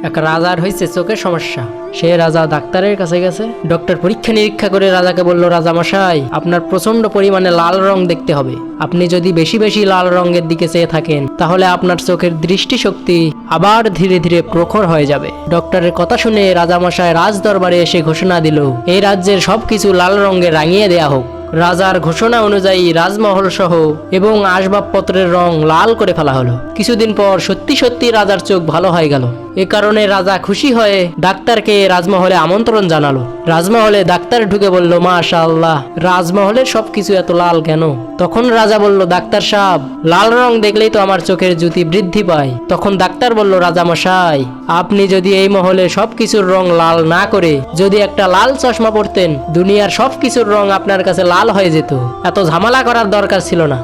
এক রাজার হয়েছে চোখের সমস্যা। সে রাজা ডাক্তারের কাছে গেছে। ডক্টর পরীক্ষা নিরীক্ষা করে রাজাকে বলল, রাজা মশাই, আপনার প্রচন্ড পরিমাণে লাল রং দেখতে হবে। আপনি যদি বেশি বেশি লাল রঙের দিকে চেয়ে থাকেন তাহলে আপনার চোখের দৃষ্টিশক্তি আবার ধীরে ধীরে প্রখর হয়ে যাবে। ডক্টরের কথা শুনে রাজামশাই রাজ দরবারে এসে ঘোষণা দিল, এই রাজ্যের সবকিছু লাল রঙে রাঙিয়ে দেয়া হোক। রাজার ঘোষণা অনুযায়ী রাজমহল সহ এবং আসবাবপত্রের রং লাল করে ফেলা হলো। কিছুদিন পর সত্যি সত্যি রাজার চোখ ভালো হয়ে গেল। এ কারণে রাজা খুশি হয়ে ডাক্তারকে রাজমহলে আমন্ত্রণ জানালো। রাজমহলে ডাক্তার ঢুকে বলল, মাশাআল্লাহ, রাজমহলের সবকিছু এত লাল কেন? তখন রাজা বলল, ডাক্তার সাহেব, লাল রং দেখলেই তো আমার চোখের জ্যোতি বৃদ্ধি পায়। তখন ডাক্তার বলল, রাজা মশাই, আপনি যদি এই মহলে সবকিছুর রং লাল না করে যদি একটা লাল চশমা পরতেন, দুনিয়ার সবকিছুর রং আপনার কাছে লাল হয়ে যেত। এত ঝামেলা করার দরকার ছিল না।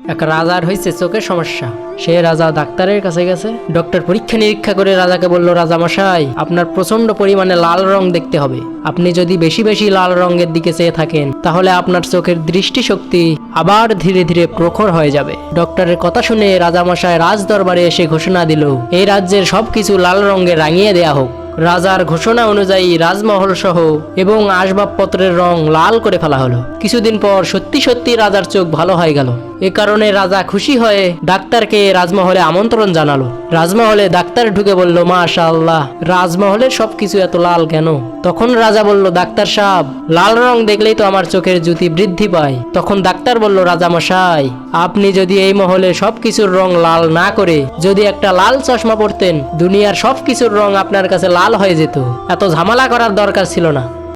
এক রাজার হয়েছে চোখের সমস্যা। সে রাজা ডাক্তারের কাছে গেছে। ডক্টর পরীক্ষা নিরীক্ষা করে রাজাকে বলল, রাজা মশাই, আপনার প্রচন্ড পরিমাণে লাল রং দেখতে হবে। আপনি যদি বেশি বেশি লাল রঙের দিকে চেয়ে থাকেন তাহলে আপনার চোখের দৃষ্টিশক্তি আবার ধীরে ধীরে প্রখর হয়ে যাবে। ডক্টরের কথা শুনে রাজামশাই রাজ দরবারে এসে ঘোষণা দিল, এই রাজ্যের সবকিছু লাল রঙে রাঙিয়ে দেয়া হোক। রাজার ঘোষণা অনুযায়ী রাজমহল সহ এবং আসবাবপত্রের রং লাল করে ফেলা হলো। কিছুদিন পর সত্যি সত্যি রাজার চোখ ভালো হয়ে গেল। এ কারণে রাজা খুশি হয়ে ডাক্তারকে রাজমহলে আমন্ত্রণ জানালো। রাজমহলে ডাক্তার ঢুকে বলল, মাশাআল্লাহ, রাজমহলের সবকিছু এত লাল কেন? তখন রাজা বলল, ডাক্তার সাহেব, লাল রং দেখলেই তো আমার চোখের জ্যোতি বৃদ্ধি পায়। তখন ডাক্তার বলল, রাজা মশাই, আপনি যদি এই মহলে সবকিছুর রং লাল না করে যদি একটা লাল চশমা পরতেন, দুনিয়ার সবকিছুর রং আপনার কাছে লাল হয়ে যেত। এত ঝামেলা করার দরকার ছিল না।